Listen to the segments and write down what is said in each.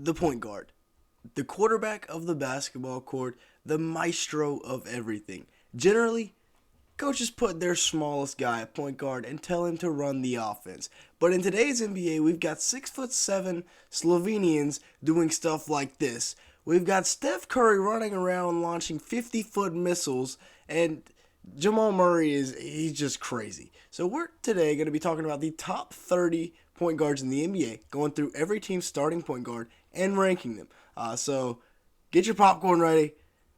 the point guard, the quarterback of the basketball court, the maestro of everything. Generally, coaches put their smallest guy at point guard and tell him to run the offense. But in today's NBA, we've got 6'7" Slovenians doing stuff like this. We've got Steph Curry running around launching 50-foot missiles, and Jamal Murray he's just crazy. So we're today going to be talking about the top 30 point guards in the NBA, going through every team's starting point guard and ranking them. So get your popcorn ready.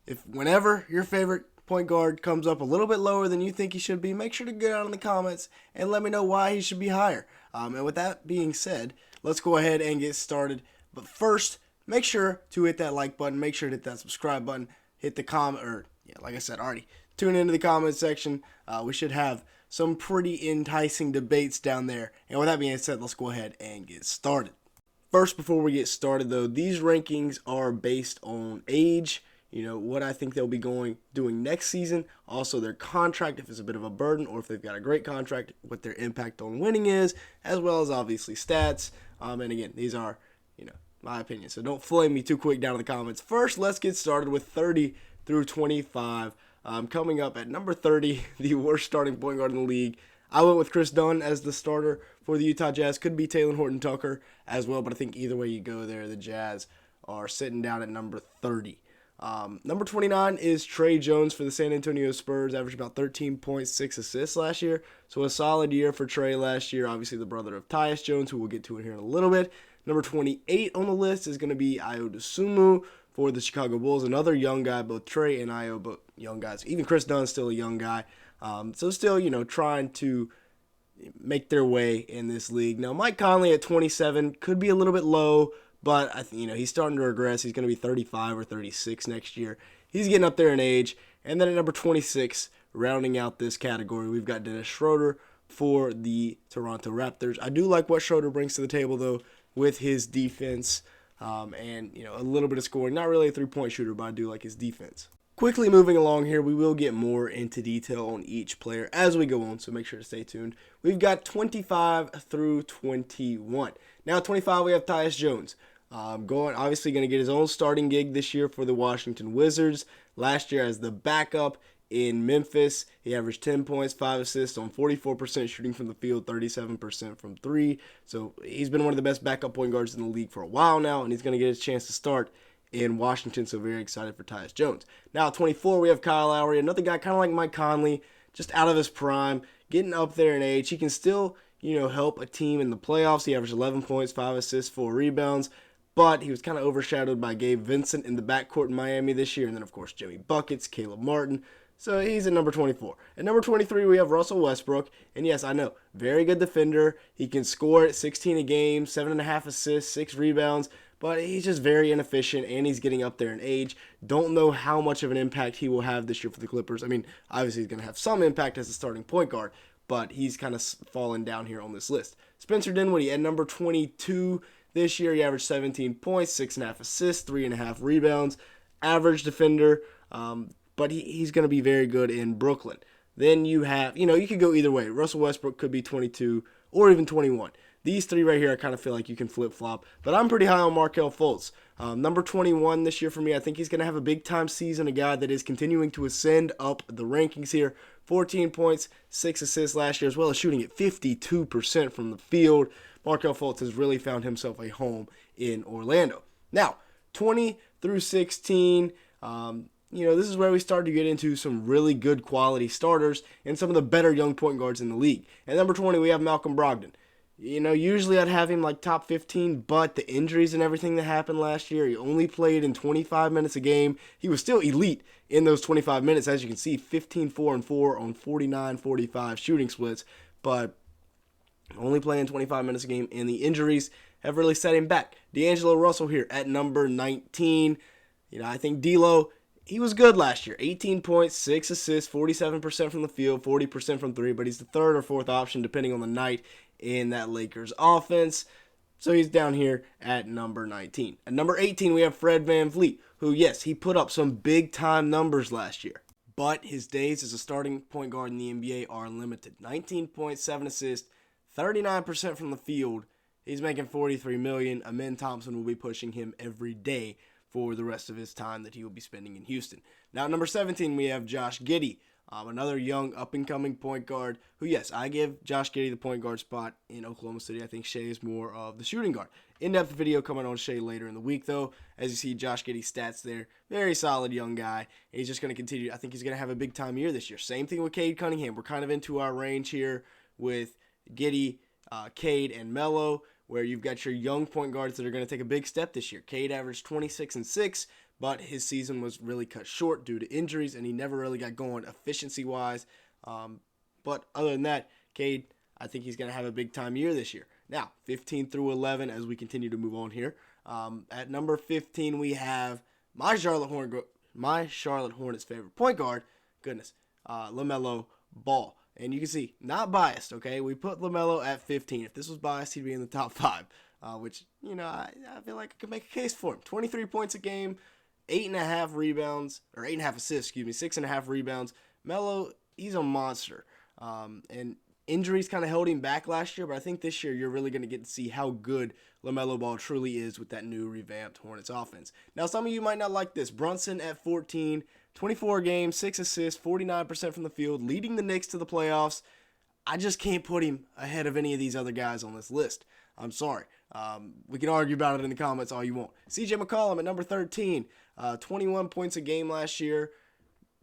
If whenever your favorite point guard comes up a little bit lower than you think he should be, make sure to get out in the comments and let me know why he should be higher. And with that being said, let's go ahead and get started. But first, make sure to hit that like button, make sure to hit that subscribe button, hit the comment, like I said already, tune into the comment section. We should have some pretty enticing debates down there. And with that being said, let's go ahead and get started. First, before we get started though, these rankings are based on age, what I think they'll be doing next season. Also, their contract, if it's a bit of a burden, or if they've got a great contract, what their impact on winning is, as well as obviously stats. And again, these are, my opinion. So don't flame me too quick down in the comments. First, let's get started with 30 through 25. Coming up at number 30, the worst starting point guard in the league. I went with Chris Dunn as the starter for the Utah Jazz. Could be Taylor Horton-Tucker as well, but I think either way you go there, the Jazz are sitting down at number 30. Number 29 is Trae Young for the San Antonio Spurs, averaged about 13.6 assists last year. So a solid year for Trae last year. Obviously the brother of Tyus Jones, who we'll get to in here in a little bit. Number 28 on the list is going to be Ayo Dosunmu for the Chicago Bulls. Another young guy, both Trae and Ayo, both young guys. Even Chris Dunn's still a young guy. So still, trying to make their way in this league. Now, Mike Conley at 27 could be a little bit low, but I think he's starting to regress. He's going to be 35 or 36 next year. He's getting up there in age. And then at number 26, rounding out this category, we've got Dennis Schroeder for the Toronto Raptors. I do like what Schroeder brings to the table, though, with his defense and a little bit of scoring. Not really a three-point shooter, but I do like his defense. Quickly moving along here, we will get more into detail on each player as we go on, so make sure to stay tuned. We've got 25 through 21. Now, 25, we have Tyus Jones. Obviously going to get his own starting gig this year for the Washington Wizards. Last year as the backup in Memphis, he averaged 10 points, 5 assists on 44% shooting from the field, 37% from three. So he's been one of the best backup point guards in the league for a while now, and he's going to get his chance to start in Washington, so very excited for Tyus Jones. Now, at 24, we have Kyle Lowry, another guy kind of like Mike Conley, just out of his prime, getting up there in age. He can still, help a team in the playoffs. He averaged 11 points, 5 assists, 4 rebounds, but he was kind of overshadowed by Gabe Vincent in the backcourt in Miami this year, and then, of course, Jimmy Buckets, Caleb Martin. So he's at number 24. At number 23, we have Russell Westbrook. And yes, I know, very good defender. He can score at 16 a game, 7.5 assists, 6 rebounds. But he's just very inefficient, and he's getting up there in age. Don't know how much of an impact he will have this year for the Clippers. I mean, obviously he's going to have some impact as a starting point guard, but he's kind of fallen down here on this list. Spencer Dinwiddie at number 22 this year. He averaged 17 points, 6.5 assists, 3.5 rebounds. Average defender, but he's going to be very good in Brooklyn. Then you have, you could go either way. Russell Westbrook could be 22 or even 21. These three right here, I kind of feel like you can flip-flop. But I'm pretty high on Markelle Fultz. Number 21 this year for me. I think he's going to have a big-time season, a guy that is continuing to ascend up the rankings here. 14 points, 6 assists last year, as well as shooting at 52% from the field. Markelle Fultz has really found himself a home in Orlando. Now, 20 through 16, this is where we start to get into some really good quality starters and some of the better young point guards in the league. At number 20, we have Malcolm Brogdon. Usually I'd have him like top 15, but the injuries and everything that happened last year, he only played in 25 minutes a game. He was still elite in those 25 minutes. As you can see, 15, 4, and 4 on 49-45 shooting splits, but only playing 25 minutes a game, and the injuries have really set him back. D'Angelo Russell here at number 19. I think D'Lo, he was good last year. 18 points, 6 assists, 47% from the field, 40% from three, but he's the third or fourth option depending on the night in that Lakers offense. So he's down here at number 19. At number 18, we have Fred VanVleet, who, yes, he put up some big-time numbers last year. But his days as a starting point guard in the NBA are limited. 19 points, 7 assists, 39% from the field. He's making $43 million. Amen Thompson will be pushing him every day for the rest of his time that he will be spending in Houston. Now, number 17, we have Josh Giddey, another young up-and-coming point guard who, yes, I give Josh Giddey the point guard spot in Oklahoma City. I think Shea is more of the shooting guard. In-depth video coming on Shea later in the week, though. As you see, Josh Giddey's stats there. Very solid young guy. And he's just going to continue. I think he's going to have a big-time year this year. Same thing with Cade Cunningham. We're kind of into our range here with Giddey, Cade, and Melo, where you've got your young point guards that are going to take a big step this year. Cade averaged 26-6, but his season was really cut short due to injuries, and he never really got going efficiency-wise. But other than that, Cade, I think he's going to have a big-time year this year. Now, 15 through 11, as we continue to move on here. At number 15, we have my Charlotte Hornets' favorite point guard, LaMelo Ball. And you can see, not biased, okay? We put LaMelo at 15. If this was biased, he'd be in the top 5, which, I feel like I could make a case for him. 23 points a game, 8.5 rebounds, or 8.5 assists, 6.5 rebounds. Melo, he's a monster. And injuries kind of held him back last year, but I think this year you're really going to get to see how good LaMelo Ball truly is with that new revamped Hornets offense. Now, some of you might not like this. Brunson at 14, 24 games, 6 assists, 49% from the field, leading the Knicks to the playoffs. I just can't put him ahead of any of these other guys on this list. I'm sorry. We can argue about it in the comments all you want. CJ McCollum at number 13, 21 points a game last year,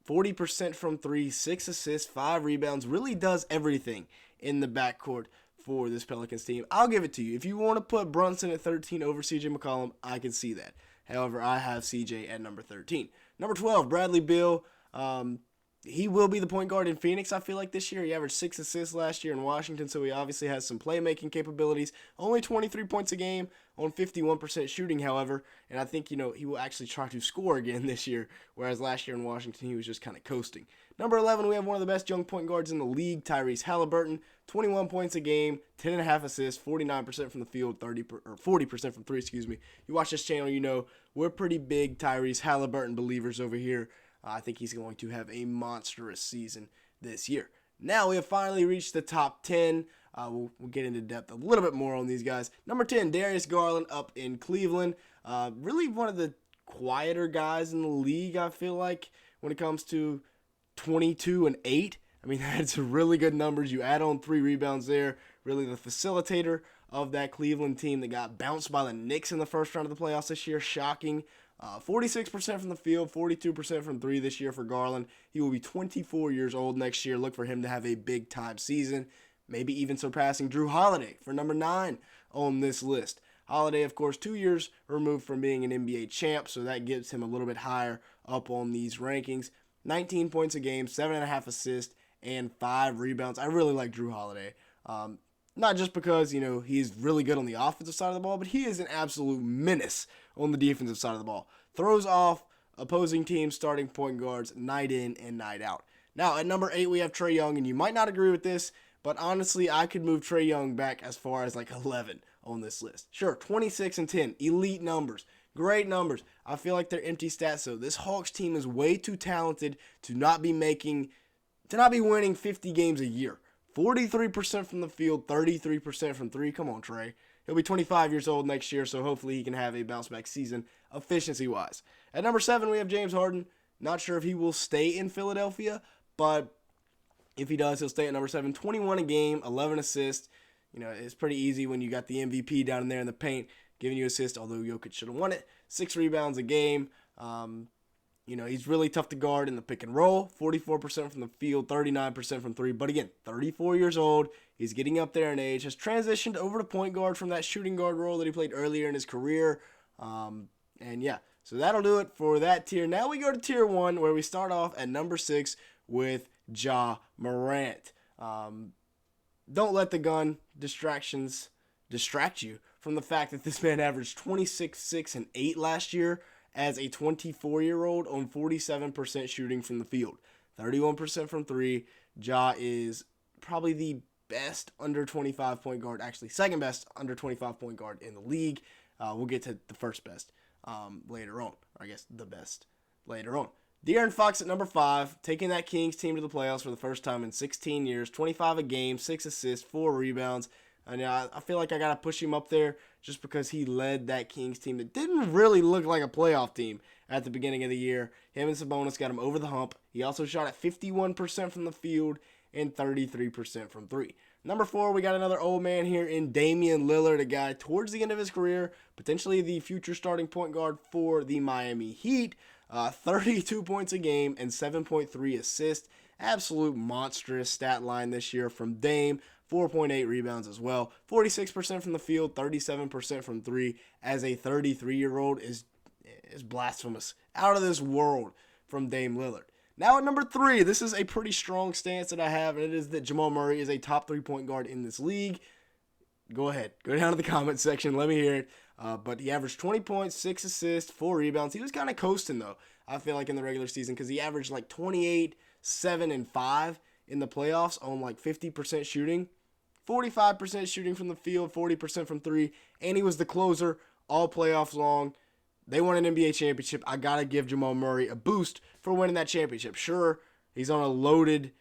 40% from 3, 6 assists, 5 rebounds, really does everything in the backcourt for this Pelicans team. I'll give it to you. If you want to put Brunson at 13 over CJ McCollum, I can see that. However, I have CJ at number 13. Number 12, Bradley Beal. He will be the point guard in Phoenix, I feel like, this year. He averaged 6 assists last year in Washington, so he obviously has some playmaking capabilities. Only 23 points a game on 51% shooting, however. And I think, he will actually try to score again this year, whereas last year in Washington, he was just kind of coasting. Number 11, we have one of the best young point guards in the league, Tyrese Halliburton. 21 points a game, 10.5 assists, 49% from the field, 40% from 3, You watch this channel, we're pretty big Tyrese Halliburton believers over here. I think he's going to have a monstrous season this year. Now we have finally reached the top 10. We'll get into depth a little bit more on these guys. Number 10, Darius Garland up in Cleveland. Really one of the quieter guys in the league, I feel like, when it comes to 22 and 8. I mean, that's really good numbers. You add on 3 rebounds there. Really the facilitator of that Cleveland team that got bounced by the Knicks in the first round of the playoffs this year. Shocking. 46% from the field, 42% from 3 this year for Garland. He will be 24 years old next year. Look for him to have a big-time season, maybe even surpassing Drew Holiday for number 9 on this list. Holiday, of course, 2 years removed from being an NBA champ, so that gives him a little bit higher up on these rankings. 19 points a game, 7.5 assists, and 5 rebounds. I really like Drew Holiday. Not just because, he's really good on the offensive side of the ball, but he is an absolute menace on the defensive side of the ball. Throws off opposing teams' starting point guards night in and night out. Now, at number 8, we have Trae Young, and you might not agree with this, but honestly, I could move Trae Young back as far as like 11 on this list. Sure, 26 and 10, elite numbers, great numbers. I feel like they're empty stats, though. This Hawks team is way too talented to not be winning 50 games a year. 43% from the field, 33% from 3. Come on, Trae. He'll be 25 years old next year, so hopefully he can have a bounce-back season efficiency-wise. At number 7, we have James Harden. Not sure if he will stay in Philadelphia, but if he does, he'll stay at number 7. 21 a game, 11 assists. It's pretty easy when you got the MVP down there in the paint giving you assists, although Jokic should have won it. 6 rebounds a game. He's really tough to guard in the pick and roll. 44% from the field, 39% from 3. But again, 34 years old. He's getting up there in age. Has transitioned over to point guard from that shooting guard role that he played earlier in his career. So that'll do it for that tier. Now we go to tier 1, where we start off at number 6 with Ja Morant. Don't let the gun distractions distract you from the fact that this man averaged 26, 6, and 8 last year as a 24-year-old on 47% shooting from the field. 31% from 3. Ja is probably the best under 25 point guard, actually second best under 25 point guard in the league. We'll get to the first best later on, or I guess the best later on. De'Aaron Fox at number 5, taking that Kings team to the playoffs for the first time in 16 years. 25 a game, 6 assists, 4 rebounds. And I feel like I got to push him up there just because he led that Kings team that didn't really look like a playoff team at the beginning of the year. Him and Sabonis got him over the hump. He also shot at 51% from the field and 33% from three. Number 4, we got another old man here in Damian Lillard, a guy towards the end of his career, potentially the future starting point guard for the Miami Heat. 32 points a game and 7.3 assists. Absolute monstrous stat line this year from Dame. 4.8 rebounds as well. 46% from the field, 37% from three. As a 33-year-old is blasphemous. Out of this world from Dame Lillard. Now at number 3, this is a pretty strong stance that I have, and it is that Jamal Murray is a top 3-point guard in this league. Go ahead. Go down to the comment section. Let me hear it. But he averaged 20 points, 6 assists, 4 rebounds. He was kind of coasting, though, I feel like, in the regular season because he averaged like 28, 7, and 5 in the playoffs on like 50% shooting. 45% shooting from the field, 40% from three, and he was the closer all playoffs long. They won an NBA championship. I got to give Jamal Murray a boost for winning that championship. Sure, he's on a loaded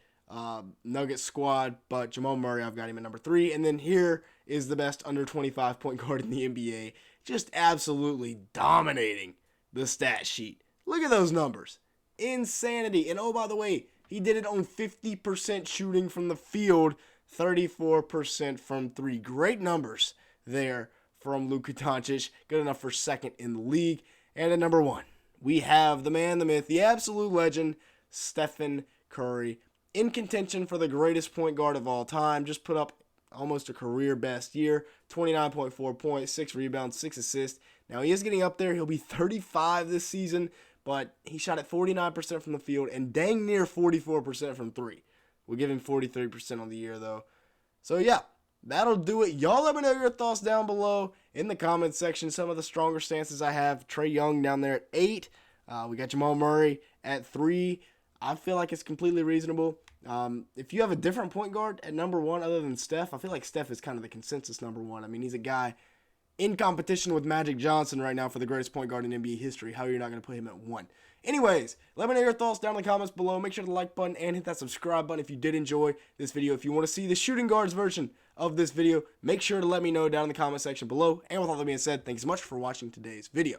Nuggets squad, but Jamal Murray, I've got him at number 3. And then here is the best under 25 point guard in the NBA, just absolutely dominating the stat sheet. Look at those numbers. Insanity. And oh, by the way, he did it on 50% shooting from the field, 34% from three. Great numbers there from Luka Doncic. Good enough for second in the league. And at number 1, we have the man, the myth, the absolute legend, Stephen Curry, in contention for the greatest point guard of all time. Just put up almost a career best year, 29.4 points, 6 rebounds, 6 assists. Now he is getting up there. He'll be 35 this season, but he shot at 49% from the field and dang near 44% from three. We'll give him 43% on the year, though. So, yeah, that'll do it. Y'all let me know your thoughts down below in the comments section. Some of the stronger stances I have. Trae Young down there at 8. We got Jamal Murray at 3. I feel like it's completely reasonable. If you have a different point guard at number 1 other than Steph, I feel like Steph is kind of the consensus number 1. I mean, he's a guy in competition with Magic Johnson right now for the greatest point guard in NBA history. How are you not going to put him at 1? Anyways, let me know your thoughts down in the comments below. Make sure to like button and hit that subscribe button if you did enjoy this video. If you want to see the shooting guards version of this video, make sure to let me know down in the comment section below. And with all that being said, thanks so much for watching today's video.